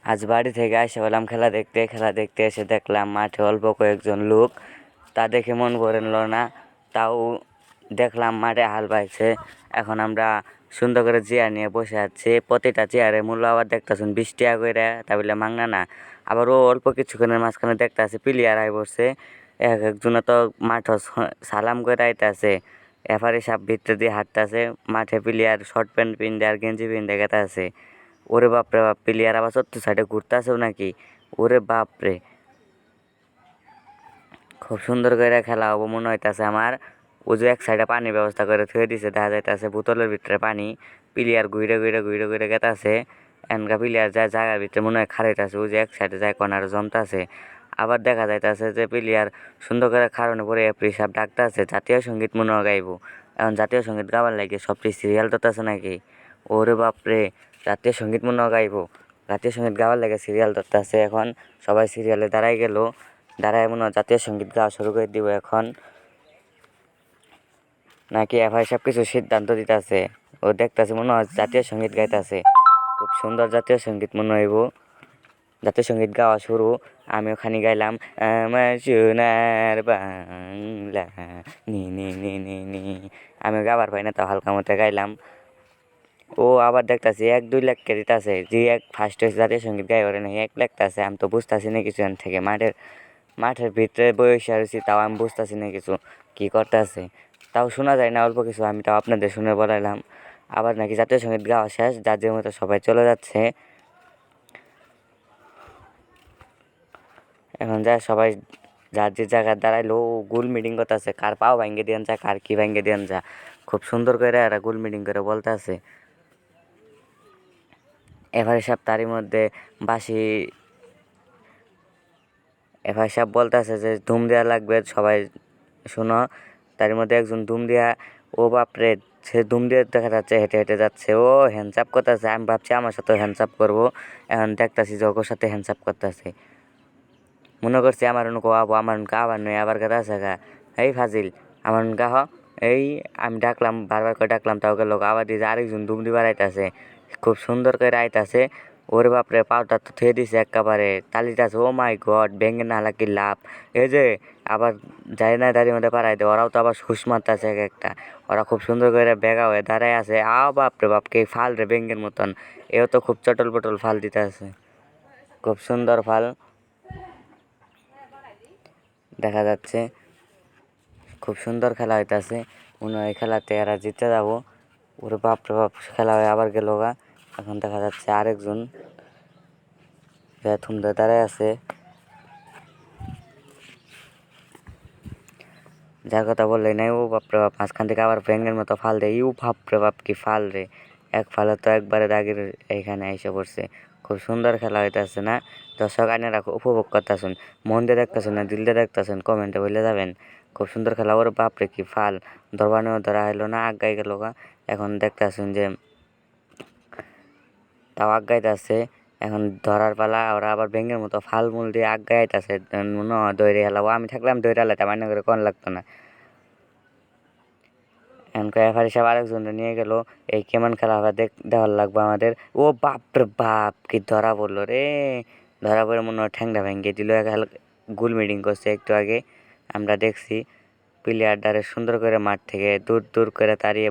আজ বাড়ি থেকে আসে বললাম খেলা দেখতে এসে দেখলাম মাঠে অল্প কয়েকজন লোক। তা দেখে মন ভরল না। তাও দেখলাম মাঠে হাল বাইছে। এখন আমরা সুন্দর করে চেয়ার নিয়ে বসে আছি। প্রতিটা চেয়ারে মূল্য আবার দেখতেছুন 20 টাকা করে, তা বলে মাংনা না। আবার ও অল্প কিছুক্ষণের মাঝখানে দেখতেছে প্লেয়ার আই বসছে। একজনে তো মাঠ সালাম করে আইতাছে। এফারি সাপ ভিতরে দিয়ে হাঁটতাছে। মাঠে প্লেয়ার শর্ট প্যান্ট পিনতে আর গেঞ্জি পিনতে গেতাছে। ওরে বাপরে বাপ, প্লেয়ার আবার চত্বর সাইডে ঘুরতেছেও নাকি। ওরে বাপরে, খুব সুন্দর করে খেলা হবো মনে হইতাছে আমার। ও যে এক সাইডে পানির ব্যবস্থা করে থুয়ে দিছে, দেখা যাইতাছে বোতলের ভিতরে পানি। প্লেয়ার ঘুরে গেতাছে। এনকা প্লেয়ার যায় জায়গার ভিতরে মনে হয় খারাইতাছে। ও যে এক সাইডে যায় কর্নারে জমতাছে। আবার দেখা যাইতাছে যে প্লেয়ার সুন্দর করে খারণে পরে এফরি সাহেব ডাকতাছে জাতীয় সঙ্গীত মনে হয় গাইবো। এখন জাতীয় সঙ্গীত গাবার লাগে সবটি সিরিয়াল ধরতেছে নাকি। ওরে বাপরে, জাতীয় সঙ্গীত মনে হয় গাইবো। জাতীয় সঙ্গীত গাওয়ার লাগে সিরিয়াল ধরতেছে। এখন সবাই সিরিয়ালে দাঁড়াই গেল। দাঁড়ায় মনে হয় জাতীয় সঙ্গীত গাওয়া শুরু করে দিব এখন। নাকি এফআই সব কিছু সিদ্ধান্ত দিতেছে। ও দেখতাছে মনে হয় জাতীয় সঙ্গীত গাইতাছে। খুব সুন্দর জাতীয় সঙ্গীত মনে হইব। জাতীয় সঙ্গীত গাওয়া শুরু। আমি ওখানে গাইলাম আমার সোনার বাংলা, নি নি নি নি নি। আমি গাবার পাই না, তাও হালকা মতো গাইলাম। ও আবার দেখতাছি 1-2 লাখ কে দিতাছে। যে এক ফার্স্ট হয়েছে জাতীয় সঙ্গীত গাই ওরে নাকি 1 লাখ আছে। আমি তো বুঝতাছি না কিছু এখান থেকে। মাঠের ভিতরে বসে রয়েছি, তাও আমি বুঝতাছি না কিছু কি করতেছে। তাও শোনা যায় না অল্প কিছু, আমি তাও আপনাদের শুনে বলাইলাম। আবার নাকি জাতীয় সঙ্গীত গাওয়া শেষ, যার যে মতো সবাই চলে যাচ্ছে। এখন যায় সবাই যার যে জায়গায় দাঁড়াইলো। গোল মিটিং করতেছে, কার পাও ভাঙ্গে দিয়ান যা, কার কি ভাঙ্গে দিয়ান যা। খুব সুন্দর করে এরা গোল মিটিং করে বলতেছে। এবারে সব তারই মধ্যে বাঁশি এফআই সাহেব বলতেছে যে ধুম দেওয়া লাগবে সবাই শুনো। তার মধ্যে একজন ধুম দিয়া, ও বাপরে, সে ধুম দিয়ে দেখা যাচ্ছে হেঁটে হেঁটে যাচ্ছে। ও হ্যান্ডসাপ করতেছে। আমি ভাবছি আমার সাথে হ্যান্ডসাপ করবো। এখন দেখতেছি যে ওর সাথে হ্যান্ডসাপ করতেছে। মনে করছি আমার অনুকো আবো, আমার অনুকো আবার নয় আবার কথা আছে গা। এই ফাজিল, আমার অনুকা হ। এই আমি ডাকলাম, বারবার করে ডাকলাম, তাও গেল আবার দিয়ে আরেকজন ধুম দিবার আইতাছে। খুব সুন্দর করে আইতাছে। ওরে বাপরে, পাউডার তো থুয়ে দিছে একেবারে তালিটাছে। ও মাই গড, ব্যাঙ্গে না লাগি লাভ। এই যে আবার যাই না দাঁড়িয়ে মধ্যে পাড়াই দেয়। ওরাও তো আবার হুস মারতেছে এক একটা। ওরা খুব সুন্দর করে বেগা হয়ে দাঁড়ায় আছে। বাপরে বাপ, কে ফাল রে ব্যাঙ্গের মতন। এও তো খুব চটল পটল ফাল দিতে আছে। খুব সুন্দর ফাল দেখা যাচ্ছে। খুব সুন্দর খেলা হইতাছে। মনে হয় খেলাতে এরা জিতে যাব। ওরে বাপরে বাপ, খেলা হয়ে আবার গেল গা। এখন দেখা যাচ্ছে আরেকজন থুমদে দাঁড়ায় আছে। যার কথা বললে নাই, ও বাপরে বাপ, মাঝখান থেকে আবার ব্যাঙের মতো ফাল দেয়। ইউ বাপরে বাপ, কি ফাল রে। এক ফালে তো একবারে দাগের এইখানে এসে পড়ছে। খুব সুন্দর খেলা হইতাছে না। দর্শক আইনারা উপভোগ করতেছেন, মন দিয়ে দেখতেছেন না দিল দিয়ে দেখতেছেন, কমেন্টে বলে যাবেন। খুব সুন্দর খেলা। ওর বাপরে কি ফাল, ধরবানেও ধরা হইলো না, আগাই গেল গা। এখন দেখতেছেন যে তাও আগাইতেছে। এখন ধরার পালা। ওরা আবার ব্যাঙের মতো ফাল মূল দিয়ে আগাইতেছে। মনে হয় দৌড়ে হেলাবো। আমি থাকলাম দৌড়ে হেলাতে মান্য করে কোন লাগতো না। এখন রেফারি সাহেব আরেকজনকে নিয়ে গেল। এই কেমন খেলা হবে দেখার লাগবে আমাদের। ও বাপ রে বাপ, কি ধরা পড়লো রে। ধরা পড়ে মনে হয় ঠ্যাংটা ভেঙে দিল। গোল মিটিং করছে একটু আগে আমরা দেখছি। প্লেয়ারটারে সুন্দর করে মাঠ থেকে দূর দূর করে তাড়িয়ে